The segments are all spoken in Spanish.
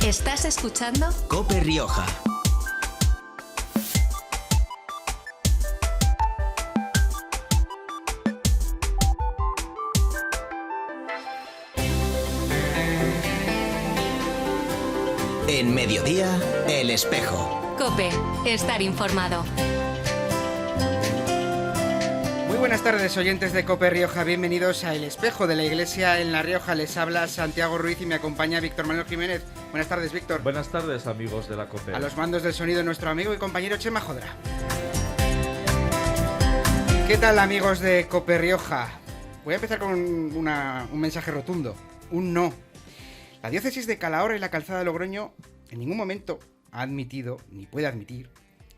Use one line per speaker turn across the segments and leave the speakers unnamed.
¿Estás escuchando?
COPE Rioja. En Mediodía, El Espejo.
COPE, estar informado.
Muy buenas tardes, oyentes de COPE Rioja. Bienvenidos a El Espejo de la Iglesia en La Rioja. Les habla Santiago Ruiz y me acompaña Víctor Manuel Jiménez. Buenas tardes, Víctor.
Buenas tardes, amigos de la COPE.
A los mandos del sonido, nuestro amigo y compañero Chema Jodra. ¿Qué tal, amigos de COPE Rioja? Voy a empezar con un mensaje rotundo. Un no. La diócesis de Calahorra y la Calzada de Logroño en ningún momento ha admitido, ni puede admitir,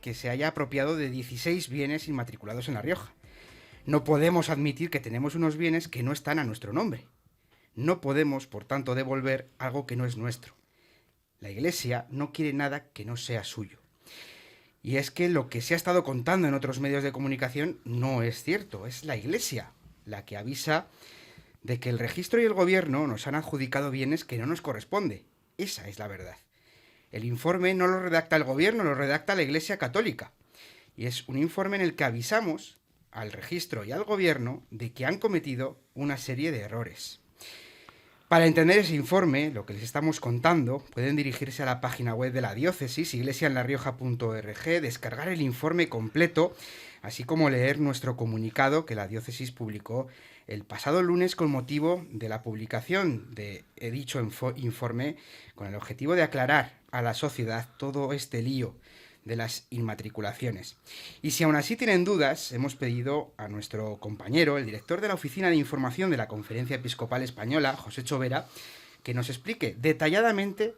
que se haya apropiado de 16 bienes inmatriculados en La Rioja. No podemos admitir que tenemos unos bienes que no están a nuestro nombre. No podemos, por tanto, devolver algo que no es nuestro. La Iglesia no quiere nada que no sea suyo. Y es que lo que se ha estado contando en otros medios de comunicación no es cierto. Es la Iglesia la que avisa de que el registro y el gobierno nos han adjudicado bienes que no nos corresponde. Esa es la verdad. El informe no lo redacta el gobierno, lo redacta la Iglesia Católica. Y es un informe en el que avisamos al registro y al gobierno de que han cometido una serie de errores. Para entender ese informe, lo que les estamos contando, pueden dirigirse a la página web de la diócesis, iglesiaenlarrioja.org, descargar el informe completo, así como leer nuestro comunicado que la diócesis publicó el pasado lunes con motivo de la publicación de dicho informe, con el objetivo de aclarar a la sociedad todo este lío de las inmatriculaciones. Y si aún así tienen dudas, hemos pedido a nuestro compañero, el director de la Oficina de Información de la Conferencia Episcopal Española, José Chovera, que nos explique detalladamente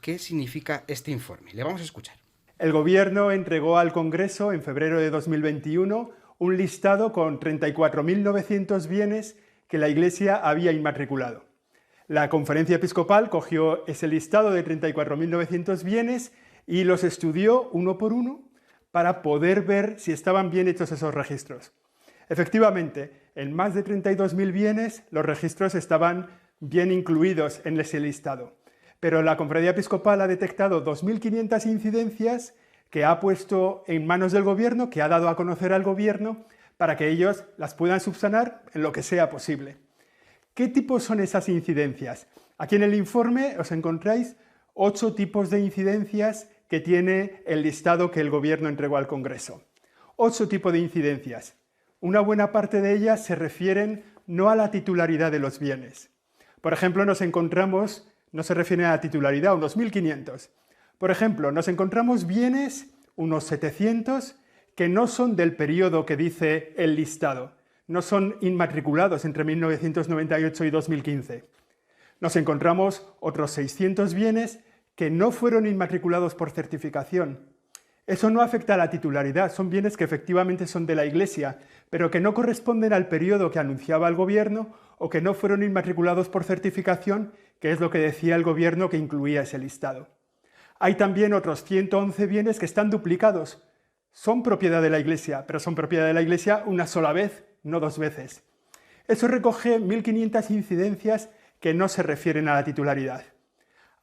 qué significa este informe. Le vamos a escuchar.
El Gobierno entregó al Congreso en febrero de 2021 un listado con 34.900 bienes que la Iglesia había inmatriculado. La Conferencia Episcopal cogió ese listado de 34.900 bienes y los estudió uno por uno para poder ver si estaban bien hechos esos registros. Efectivamente, en más de 32.000 bienes los registros estaban bien incluidos en ese listado, pero la Conferencia Episcopal ha detectado 2.500 incidencias que ha puesto en manos del Gobierno, que ha dado a conocer al Gobierno, para que ellos las puedan subsanar en lo que sea posible. ¿Qué tipos son esas incidencias? Aquí en el informe os encontráis 8 tipos de incidencias que tiene el listado que el Gobierno entregó al Congreso. 8 tipos de incidencias. Una buena parte de ellas se refieren no a la titularidad de los bienes. Por ejemplo, no se refieren a la titularidad, unos 1.500. Por ejemplo, nos encontramos bienes, unos 700, que no son del periodo que dice el listado, no son inmatriculados entre 1998 y 2015. Nos encontramos otros 600 bienes que no fueron inmatriculados por certificación. Eso no afecta a la titularidad, son bienes que efectivamente son de la Iglesia, pero que no corresponden al periodo que anunciaba el Gobierno o que no fueron inmatriculados por certificación, que es lo que decía el Gobierno que incluía ese listado. Hay también otros 111 bienes que están duplicados. Son propiedad de la Iglesia, pero son propiedad de la Iglesia una sola vez, no 2 veces. Eso recoge 1.500 incidencias que no se refieren a la titularidad.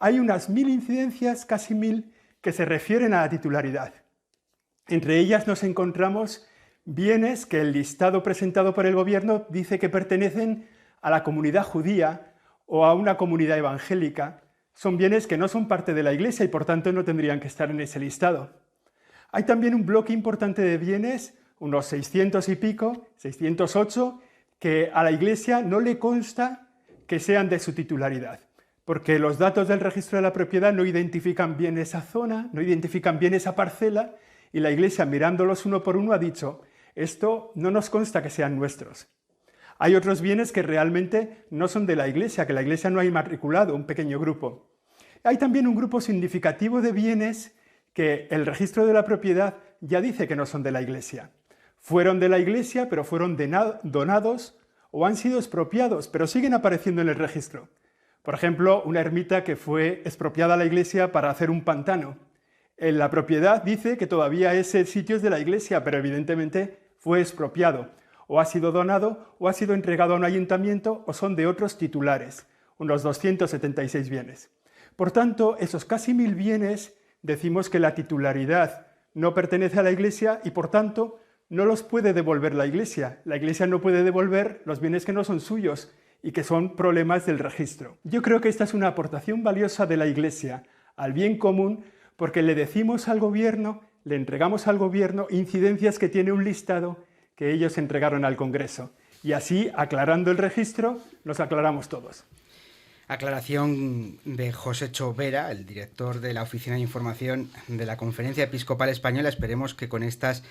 Hay unas 1.000 incidencias, casi 1.000, que se refieren a la titularidad. Entre ellas nos encontramos bienes que el listado presentado por el Gobierno dice que pertenecen a la comunidad judía o a una comunidad evangélica. Son bienes que no son parte de la Iglesia y por tanto no tendrían que estar en ese listado. Hay también un bloque importante de bienes, unos 600 y pico, 608, que a la Iglesia no le consta que sean de su titularidad, porque los datos del registro de la propiedad no identifican bien esa zona, no identifican bien esa parcela, y la Iglesia, mirándolos uno por uno, ha dicho, esto no nos consta que sean nuestros. Hay otros bienes que realmente no son de la Iglesia, que la Iglesia no ha inmatriculado, un pequeño grupo. Hay también un grupo significativo de bienes que el registro de la propiedad ya dice que no son de la Iglesia. Fueron de la Iglesia, pero fueron donados o han sido expropiados, pero siguen apareciendo en el registro. Por ejemplo, una ermita que fue expropiada a la Iglesia para hacer un pantano. En la propiedad dice que todavía ese sitio es de la Iglesia, pero evidentemente fue expropiado. O ha sido donado, o ha sido entregado a un ayuntamiento, o son de otros titulares, unos 276 bienes. Por tanto, esos casi 1000 bienes decimos que la titularidad no pertenece a la Iglesia y, por tanto, no los puede devolver la Iglesia. La Iglesia no puede devolver los bienes que no son suyos y que son problemas del registro. Yo creo que esta es una aportación valiosa de la Iglesia al bien común, porque le decimos al gobierno, le entregamos al gobierno incidencias que tiene un listado que ellos entregaron al Congreso. Y así, aclarando el registro, nos aclaramos todos.
Aclaración de José Chovera, el director de la Oficina de Información de la Conferencia Episcopal Española. Esperemos que con estas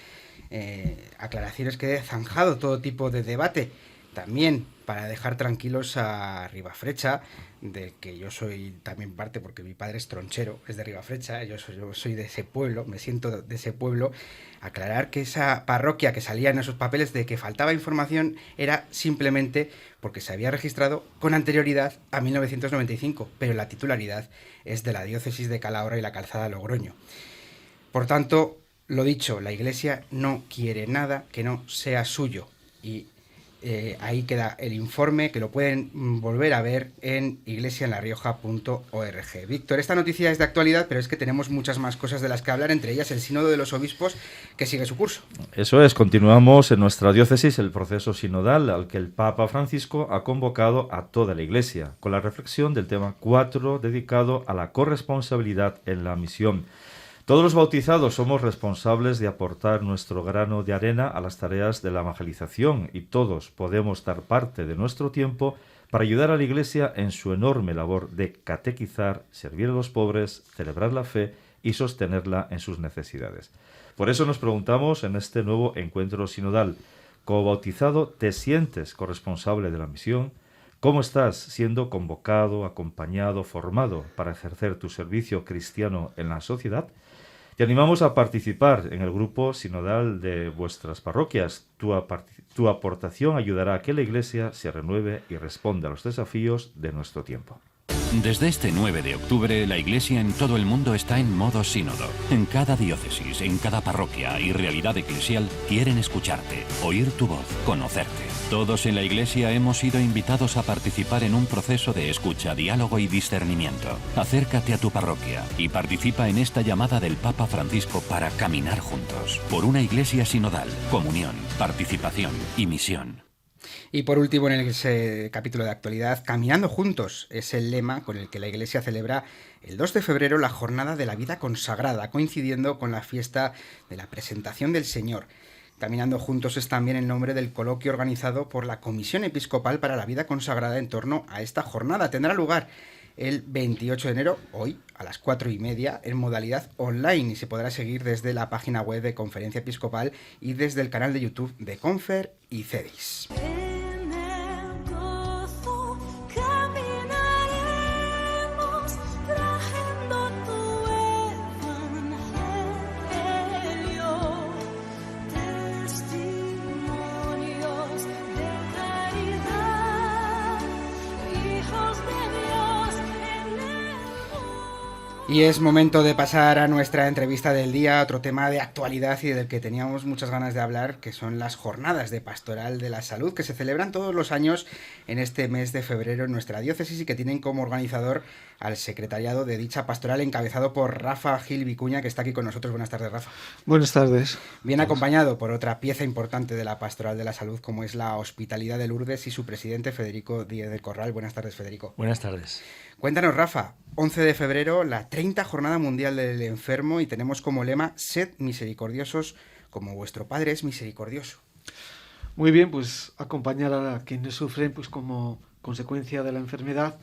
aclaraciones quede zanjado todo tipo de debate. También para dejar tranquilos a Ribafrecha, de que yo soy también parte, porque mi padre es tronchero, es de Ribafrecha, yo soy de ese pueblo, me siento de ese pueblo. Aclarar que esa parroquia que salía en esos papeles de que faltaba información era simplemente porque se había registrado con anterioridad a 1995, pero la titularidad es de la diócesis de Calahorra y la Calzada de Logroño. Por tanto, lo dicho, la Iglesia no quiere nada que no sea suyo, y ahí queda el informe, que lo pueden volver a ver en iglesiaenlarioja.org. Víctor, esta noticia es de actualidad, pero es que tenemos muchas más cosas de las que hablar, entre ellas el Sínodo de los Obispos, que sigue su curso.
Eso es, continuamos en nuestra diócesis el proceso sinodal al que el Papa Francisco ha convocado a toda la Iglesia, con la reflexión del tema 4 dedicado a la corresponsabilidad en la misión. Todos los bautizados somos responsables de aportar nuestro grano de arena a las tareas de la evangelización y todos podemos dar parte de nuestro tiempo para ayudar a la Iglesia en su enorme labor de catequizar, servir a los pobres, celebrar la fe y sostenerla en sus necesidades. Por eso nos preguntamos en este nuevo encuentro sinodal, como bautizado, ¿te sientes corresponsable de la misión? ¿Cómo estás siendo convocado, acompañado, formado para ejercer tu servicio cristiano en la sociedad? Te animamos a participar en el grupo sinodal de vuestras parroquias. Tu aportación ayudará a que la Iglesia se renueve y responda a los desafíos de nuestro tiempo.
Desde este 9 de octubre, la Iglesia en todo el mundo está en modo sínodo. En cada diócesis, en cada parroquia y realidad eclesial quieren escucharte, oír tu voz, conocerte. Todos en la Iglesia hemos sido invitados a participar en un proceso de escucha, diálogo y discernimiento. Acércate a tu parroquia y participa en esta llamada del Papa Francisco para caminar juntos. Por una Iglesia sinodal, comunión, participación y misión.
Y por último, en ese capítulo de actualidad, Caminando Juntos es el lema con el que la Iglesia celebra el 2 de febrero la Jornada de la Vida Consagrada, coincidiendo con la fiesta de la Presentación del Señor. Caminando Juntos es también el nombre del coloquio organizado por la Comisión Episcopal para la Vida Consagrada en torno a esta jornada. Tendrá lugar el 28 de enero, hoy, a las 4:30, en modalidad online, y se podrá seguir desde la página web de Conferencia Episcopal y desde el canal de YouTube de Confer y Cedis. Y es momento de pasar a nuestra entrevista del día, otro tema de actualidad y del que teníamos muchas ganas de hablar, que son las jornadas de Pastoral de la Salud, que se celebran todos los años en este mes de febrero en nuestra diócesis y que tienen como organizador al secretariado de dicha pastoral, encabezado por Rafa Gil Vicuña, que está aquí con nosotros. Buenas tardes, Rafa.
Buenas tardes.
Bien acompañado por otra pieza importante de la Pastoral de la Salud, como es la Hospitalidad de Lourdes, y su presidente, Federico Díez del Corral. Buenas tardes, Federico.
Buenas tardes.
Cuéntanos, Rafa, 11 de febrero, la 30 Jornada Mundial del Enfermo, y tenemos como lema: sed misericordiosos como vuestro Padre es misericordioso.
Muy bien, pues acompañar a quienes sufren pues como consecuencia de la enfermedad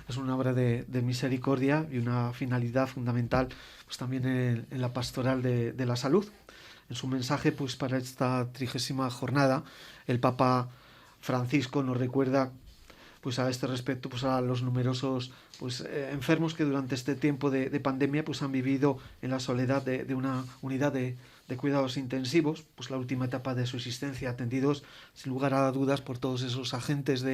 es una obra de misericordia y una finalidad fundamental pues también en la pastoral de la salud. En su mensaje pues para esta 30ª jornada, el Papa Francisco nos recuerda pues a este respecto pues a los numerosos pues enfermos que durante este tiempo de pandemia pues han vivido en la soledad de una unidad de cuidados intensivos, pues la última etapa de su existencia, atendidos sin lugar a dudas por todos esos agentes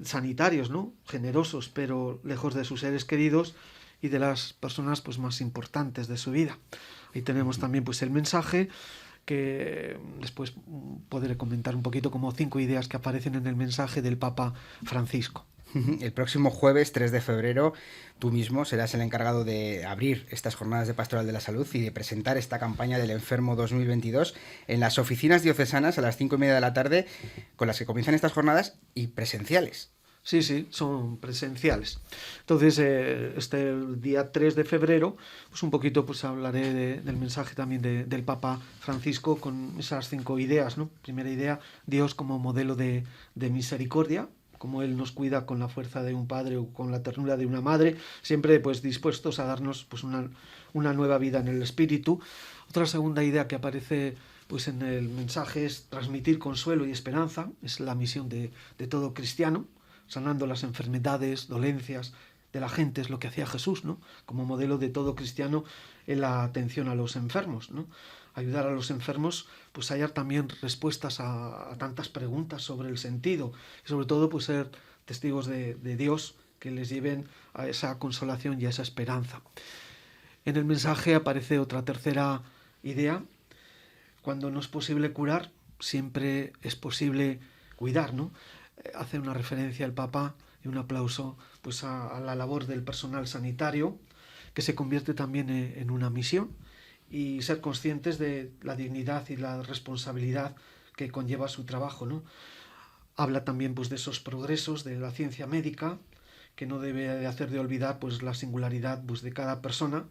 sanitarios, ¿no? Generosos, pero lejos de sus seres queridos y de las personas pues más importantes de su vida. Ahí tenemos también pues el mensaje, que después podré comentar un poquito como 5 ideas que aparecen en el mensaje del Papa Francisco.
El próximo jueves 3 de febrero tú mismo serás el encargado de abrir estas jornadas de Pastoral de la Salud y de presentar esta campaña del enfermo 2022 en las oficinas diocesanas a las 5:30 de la tarde, con las que comienzan estas jornadas, y presenciales.
Sí, son presenciales. Entonces, el día 3 de febrero, pues un poquito pues hablaré del mensaje también del Papa Francisco con esas 5 ideas, ¿no? Primera idea, Dios como modelo de misericordia, como Él nos cuida con la fuerza de un padre o con la ternura de una madre, siempre pues dispuestos a darnos pues una nueva vida en el espíritu. Otra segunda idea que aparece pues en el mensaje es transmitir consuelo y esperanza, es la misión de todo cristiano, sanando las enfermedades, dolencias de la gente, es lo que hacía Jesús, ¿no? Como modelo de todo cristiano en la atención a los enfermos, ¿no? Ayudar a los enfermos pues a hallar también respuestas a tantas preguntas sobre el sentido y sobre todo pues ser testigos de Dios que les lleven a esa consolación y a esa esperanza. En el mensaje aparece otra tercera idea: cuando no es posible curar, siempre es posible cuidar, ¿no? Hace una referencia al Papa y un aplauso pues a la labor del personal sanitario, que se convierte también en una misión, y ser conscientes de la dignidad y la responsabilidad que conlleva su trabajo, ¿no? Habla también pues de esos progresos de la ciencia médica, que no debe de hacer de olvidar pues la singularidad pues de cada persona,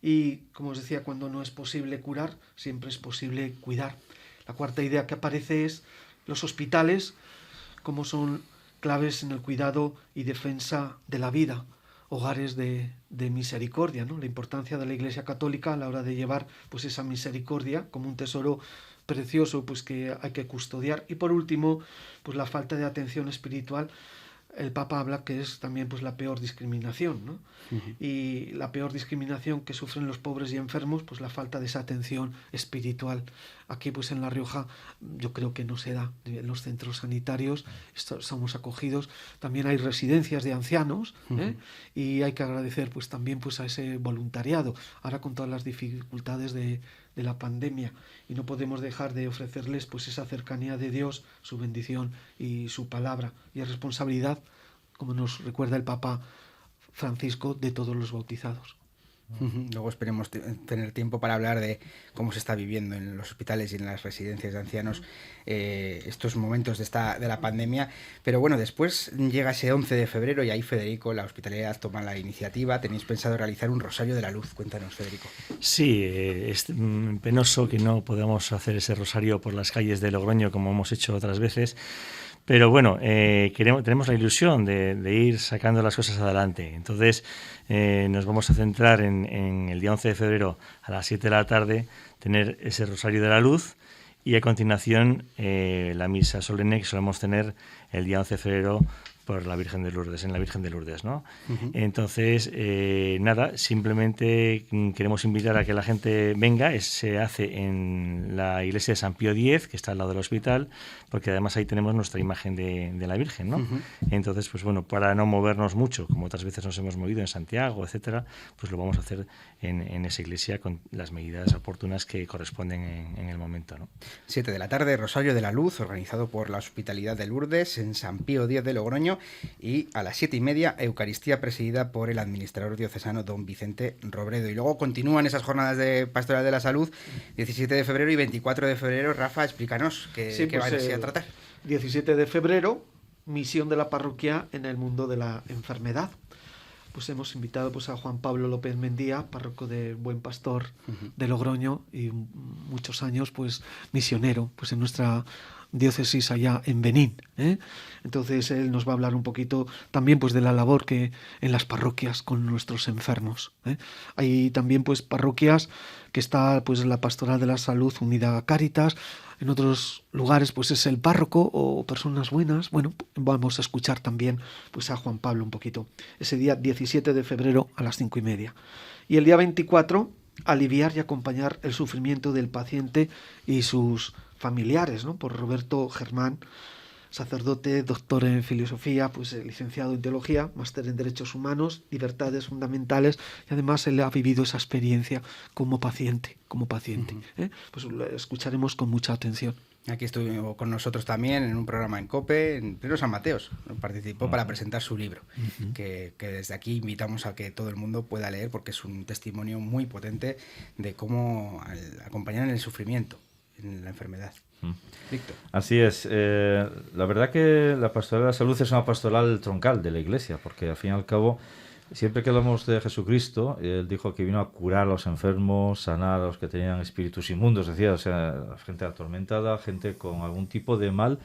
y como os decía, cuando no es posible curar, siempre es posible cuidar. La cuarta idea que aparece es los hospitales como son claves en el cuidado y defensa de la vida, hogares de misericordia, ¿no? La importancia de la Iglesia Católica a la hora de llevar pues esa misericordia como un tesoro precioso pues que hay que custodiar. Y por último, pues la falta de atención espiritual. El Papa habla que es también pues la peor discriminación, ¿no? Uh-huh. Y la peor discriminación que sufren los pobres y enfermos, pues la falta de esa atención espiritual. Aquí pues en La Rioja yo creo que no se da. En los centros sanitarios somos acogidos. También hay residencias de ancianos, ¿eh? Uh-huh. Y hay que agradecer pues también pues a ese voluntariado. Ahora con todas las dificultades de la pandemia, y no podemos dejar de ofrecerles pues esa cercanía de Dios, su bendición y su palabra, y es responsabilidad, como nos recuerda el Papa Francisco, de todos los bautizados.
Luego esperemos tener tiempo para hablar de cómo se está viviendo en los hospitales y en las residencias de ancianos estos momentos de la pandemia. Pero bueno, después llega ese 11 de febrero y ahí Federico, la Hospitalidad, toma la iniciativa. Tenéis pensado realizar un Rosario de la Luz. Cuéntanos, Federico.
Sí, es penoso que no podamos hacer ese rosario por las calles de Logroño como hemos hecho otras veces. Pero bueno, tenemos la ilusión de ir sacando las cosas adelante. Entonces nos vamos a centrar en el día 11 de febrero a las 7 de la tarde, tener ese Rosario de la Luz, y a continuación la misa solemne que solemos tener el día 11 de febrero por la Virgen de Lourdes, en la Virgen de Lourdes, ¿no? Uh-huh. Entonces, nada, simplemente queremos invitar a que la gente venga. Se hace en la iglesia de San Pío X, que está al lado del hospital, porque además ahí tenemos nuestra imagen de la Virgen, ¿no? Uh-huh. Entonces, pues bueno, para no movernos mucho, como otras veces nos hemos movido en Santiago, etcétera, pues lo vamos a hacer en esa iglesia con las medidas oportunas que corresponden en el momento, ¿no?
7 de la tarde, Rosario de la Luz, organizado por la Hospitalidad de Lourdes en San Pío X de Logroño, y a las 7:30, Eucaristía presidida por el administrador diocesano don Vicente Robredo. Y luego continúan esas jornadas de Pastoral de la Salud, 17 de febrero y 24 de febrero. Rafa, explícanos qué van a tratar.
17 de febrero, misión de la parroquia en el mundo de la enfermedad. Pues hemos invitado pues a Juan Pablo López Mendía, párroco de Buen Pastor de Logroño, y muchos años pues misionero pues en nuestra diócesis allá en Benín, ¿eh? Entonces él nos va a hablar un poquito también pues de la labor que en las parroquias con nuestros enfermos, ¿eh? Hay también pues parroquias que está pues la Pastoral de la Salud unida a Cáritas. En otros lugares pues es el párroco o personas buenas. Bueno, vamos a escuchar también pues a Juan Pablo un poquito. Ese día 17 de febrero a las 5:30. Y el día 24, aliviar y acompañar el sufrimiento del paciente y sus familiares, ¿no? Por Roberto Germán, sacerdote, doctor en filosofía, pues licenciado en teología, máster en derechos humanos, libertades fundamentales, y además él ha vivido esa experiencia como paciente. Uh-huh. Pues lo escucharemos con mucha atención.
Aquí estuvo con nosotros también en un programa en COPE, en Pleno San Mateos. Participó para presentar su libro, que desde aquí invitamos a que todo el mundo pueda leer porque es un testimonio muy potente de cómo acompañar en el sufrimiento, en la enfermedad. Víctor.
Así es. La verdad que la pastoral de la salud es una pastoral troncal de la Iglesia, porque al fin y al cabo, siempre que hablamos de Jesucristo, Él dijo que vino a curar a los enfermos, sanar a los que tenían espíritus inmundos, decía, o sea, gente atormentada, gente con algún tipo de mal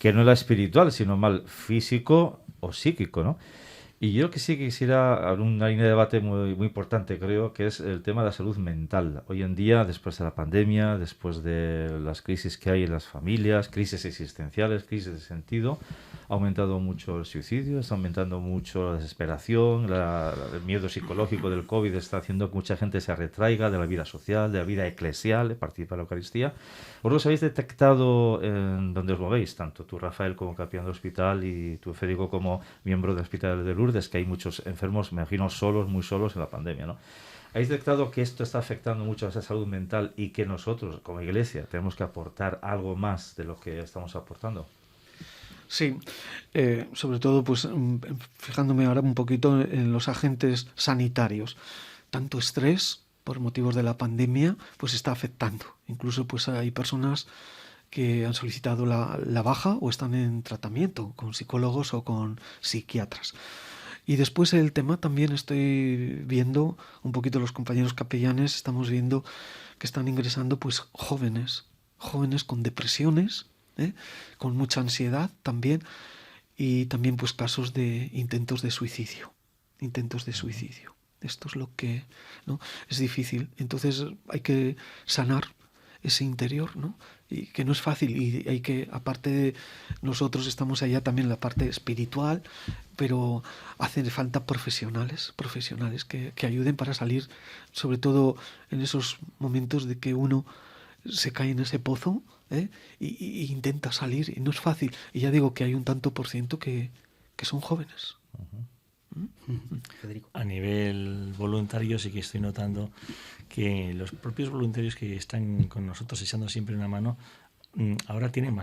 que no era espiritual, sino mal físico o psíquico, ¿no? Y yo que sí quisiera una línea de debate muy, muy importante, creo, que es el tema de la salud mental. Hoy en día, después de la pandemia, después de las crisis que hay en las familias, crisis existenciales, crisis de sentido, ha aumentado mucho el suicidio, está aumentando mucho la desesperación, el miedo psicológico del COVID está haciendo que mucha gente se retraiga de la vida social, de la vida eclesial, de participar en la Eucaristía. ¿Vosotros habéis detectado en donde os movéis, tanto tú, Rafael, como capellán del hospital, y tú, Federico, como miembro del Hospital de Lourdes, que hay muchos enfermos, me imagino, muy solos en la pandemia, ¿no? ¿Habéis detectado que esto está afectando mucho a esa salud mental y que nosotros, como Iglesia, tenemos que aportar algo más de lo que estamos aportando?
Sí, sobre todo pues fijándome ahora un poquito en los agentes sanitarios. Tanto estrés por motivos de la pandemia pues está afectando. Incluso pues hay personas que han solicitado la baja o están en tratamiento con psicólogos o con psiquiatras. Y después el tema también estoy viendo, un poquito los compañeros capellanes, estamos viendo que están ingresando pues jóvenes con depresiones, con mucha ansiedad también, y también pues casos de intentos de suicidio. Esto es lo que, ¿no? Es difícil. Entonces hay que sanar ese interior, ¿no? Y que no es fácil, y hay que, aparte de nosotros estamos allá también en la parte espiritual, pero hacen falta profesionales que ayuden para salir, sobre todo en esos momentos de que uno se cae en ese pozo, y intenta salir, y no es fácil. Y ya digo que hay un tanto por ciento que son jóvenes.
Federico.
A nivel voluntario sí que estoy notando que los propios voluntarios que están con nosotros echando siempre una mano, ahora tienen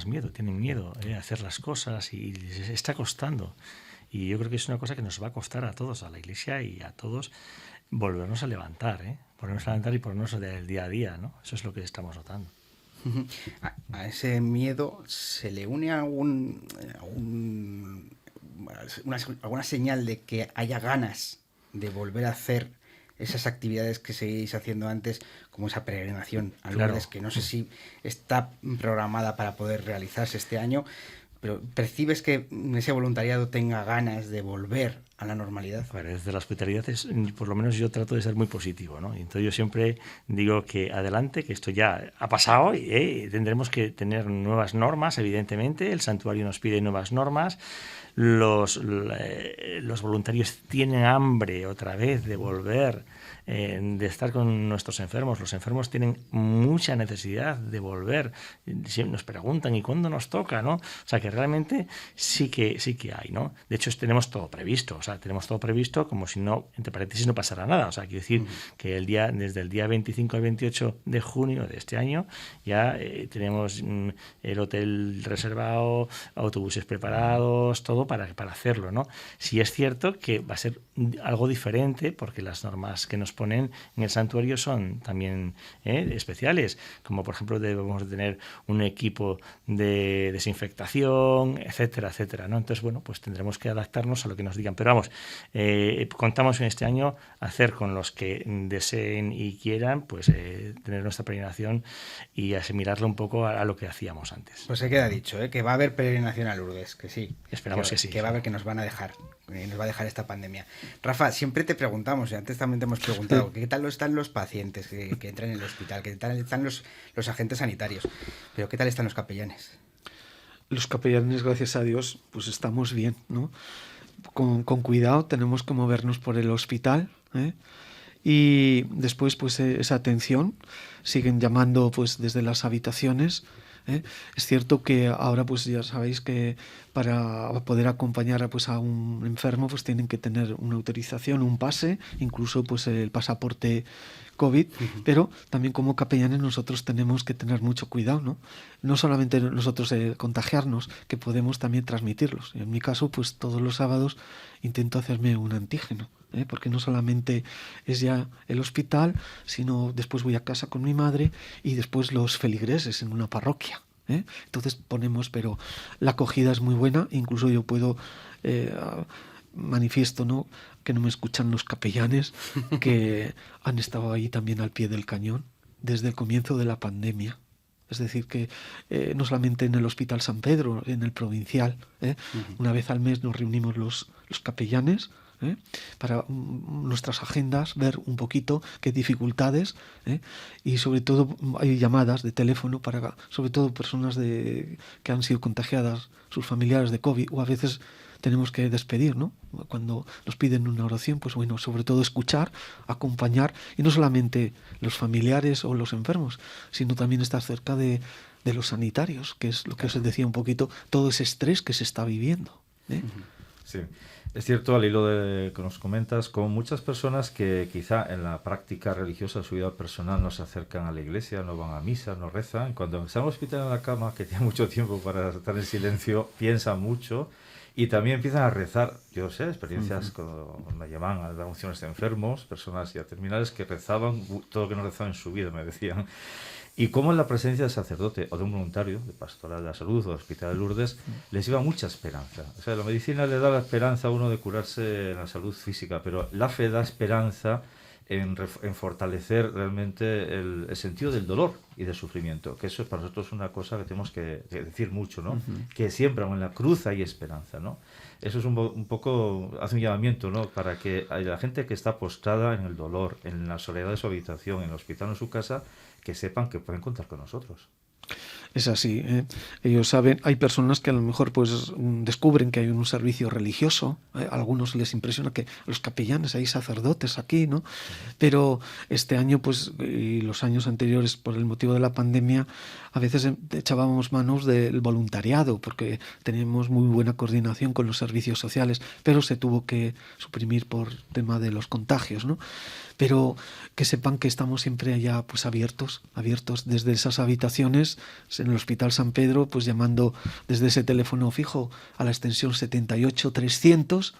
miedo a hacer las cosas, y les está costando. Y yo creo que es una cosa que nos va a costar a todos, a la Iglesia y a todos, volvernos a levantar, y ponernos del día a día, ¿no? Eso es lo que estamos notando.
A ese miedo se le une alguna señal de que haya ganas de volver a hacer esas actividades que seguís haciendo antes, como esa peregrinación a Lourdes, que no sé si está programada para poder realizarse este año, pero ¿percibes que ese voluntariado tenga ganas de volver a la normalidad?
Bueno, desde la hospitalidad, por lo menos yo trato de ser muy positivo, ¿no? Y entonces yo siempre digo que adelante, que esto ya ha pasado, y tendremos que tener nuevas normas, evidentemente. El santuario nos pide nuevas normas. Los voluntarios tienen hambre otra vez de volver, de estar con nuestros enfermos. Los enfermos tienen mucha necesidad de volver. Nos preguntan, ¿y cuándo nos toca, no? O sea, que realmente sí que hay, ¿no? De hecho, tenemos todo previsto. O sea, tenemos todo previsto como si no, entre paréntesis, no pasara nada. O sea, quiero decir que desde el día 25 al 28 de junio de este año ya tenemos el hotel reservado, autobuses preparados, todo para hacerlo, ¿no? Sí es cierto que va a ser algo diferente, porque las normas que nos ponen en el santuario son también especiales, como por ejemplo debemos tener un equipo de desinfectación, etcétera, etcétera, ¿no? Entonces, bueno, pues tendremos que adaptarnos a lo que nos digan. Pero vamos, contamos en este año hacer con los que deseen y quieran, pues tener nuestra peregrinación y asimilarlo un poco a lo que hacíamos antes.
Pues se queda dicho, que va a haber peregrinación a Lourdes, que sí.
Esperamos que sí.
Que va a haber, que nos van a dejar, nos va a dejar esta pandemia. Rafa, siempre te preguntamos, y antes también te hemos preguntado, ¿qué tal están los pacientes que entran en el hospital? ¿Qué tal están los agentes sanitarios? Pero ¿qué tal están los capellanes?
Los capellanes, gracias a Dios, pues estamos bien, ¿no? Con cuidado, tenemos que movernos por el hospital, y después pues esa atención, siguen llamando pues desde las habitaciones. Es cierto que ahora pues ya sabéis que para poder acompañar pues a un enfermo pues tienen que tener una autorización, un pase, incluso pues el pasaporte COVID, pero también como capellanes nosotros tenemos que tener mucho cuidado, ¿no? No solamente nosotros contagiarnos, que podemos también transmitirlos. En mi caso, pues todos los sábados intento hacerme un antígeno, porque no solamente es ya el hospital, sino después voy a casa con mi madre y después los feligreses en una parroquia. Entonces ponemos, pero la acogida es muy buena, incluso yo puedo manifiesto, ¿no?, que no me escuchan los capellanes que han estado ahí también al pie del cañón desde el comienzo de la pandemia. Es decir, que no solamente en el Hospital San Pedro, en el provincial, una vez al mes nos reunimos los capellanes para nuestras agendas, ver un poquito qué dificultades, y sobre todo hay llamadas de teléfono para, sobre todo, personas que han sido contagiadas, sus familiares de COVID, o a veces tenemos que despedir, ¿no? Cuando nos piden una oración, pues bueno, sobre todo escuchar, acompañar, y no solamente los familiares o los enfermos, sino también estar cerca de los sanitarios, que es lo que os decía un poquito, todo ese estrés que se está viviendo.
Sí, es cierto, al hilo de que nos comentas, con muchas personas que quizá en la práctica religiosa de su vida personal no se acercan a la iglesia, no van a misa, no rezan, cuando están en el hospital en la cama, que tienen mucho tiempo para estar en silencio, piensan mucho y también empiezan a rezar. Yo sé, experiencias cuando me llamaban a las emociones de enfermos, personas ya terminales que rezaban todo lo que no rezaban en su vida, me decían. Y cómo en la presencia del sacerdote o de un voluntario de Pastoral de la Salud o de Hospital de Lourdes les iba mucha esperanza. O sea, la medicina le da la esperanza a uno de curarse en la salud física, pero la fe da esperanza en fortalecer realmente el sentido del dolor y del sufrimiento, que eso es para nosotros una cosa que tenemos que decir mucho, ¿no? Que siempre, aun en la cruz, hay esperanza, ¿no? Eso es un poco, hace un llamamiento, ¿no?, para que la gente que está postrada en el dolor, en la soledad de su habitación, en el hospital o en su casa, que sepan que pueden contar con nosotros.
Es así, ellos saben, hay personas que a lo mejor pues descubren que hay un servicio religioso, a algunos les impresiona que los capellanes, hay sacerdotes aquí, ¿no? Pero este año pues y los años anteriores, por el motivo de la pandemia, a veces echábamos manos del voluntariado porque teníamos muy buena coordinación con los servicios sociales, pero se tuvo que suprimir por tema de los contagios, ¿no? Pero que sepan que estamos siempre allá pues abiertos desde esas habitaciones en el Hospital San Pedro, pues llamando desde ese teléfono fijo a la extensión 78300,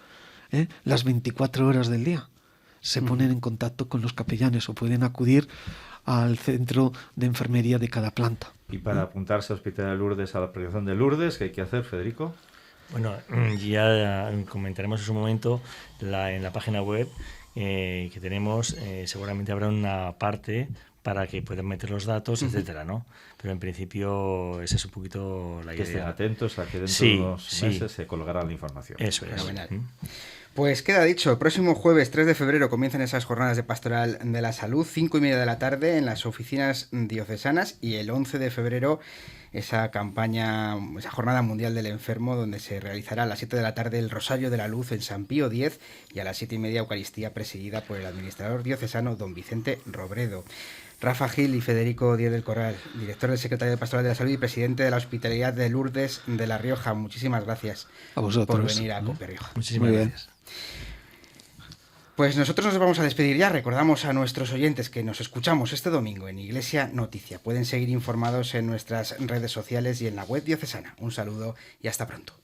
las 24 horas del día. Se ponen en contacto con los capellanes o pueden acudir al centro de enfermería de cada planta.
Y para apuntarse al Hospital de Lourdes, a la predicación de Lourdes, ¿qué hay que hacer, Federico?
Bueno, ya comentaremos en su momento en la página web que tenemos, seguramente habrá una parte para que puedan meter los datos, etcétera, ¿no? Pero en principio esa es un poquito la idea.
Que estén atentos a que dentro de unos meses se colgará la información.
Eso es.
Fenomenal. Pues queda dicho, el próximo jueves 3 de febrero comienzan esas jornadas de Pastoral de la Salud, 5:30 de la tarde en las oficinas diocesanas, y el 11 de febrero esa campaña, esa Jornada Mundial del Enfermo, donde se realizará a las 7 de la tarde el Rosario de la Luz en San Pío X y a las 7:30 Eucaristía presidida por el administrador diocesano don Vicente Robredo. Rafa Gil y Federico Díez del Corral, director del Secretario de Pastoral de la Salud y presidente de la Hospitalidad de Lourdes de La Rioja, muchísimas gracias
a vosotros
por venir a Coperrioja.
Muchísimas gracias.
Pues nosotros nos vamos a despedir ya. Recordamos a nuestros oyentes que nos escuchamos este domingo en Iglesia Noticia. Pueden seguir informados en nuestras redes sociales y en la web diocesana. Un saludo y hasta pronto.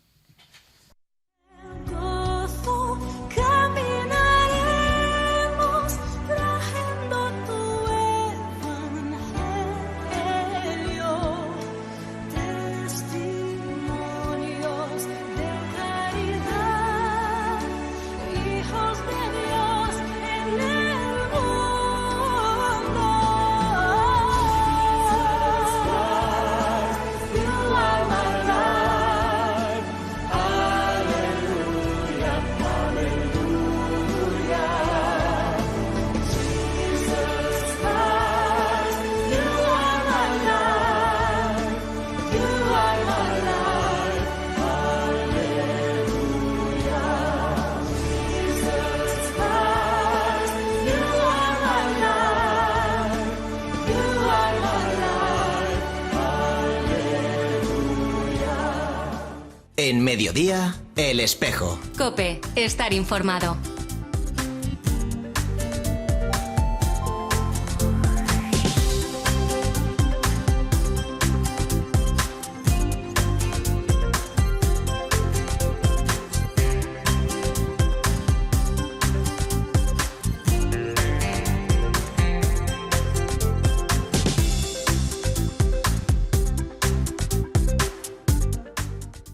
mediodía, El Espejo.
Cope, estar informado.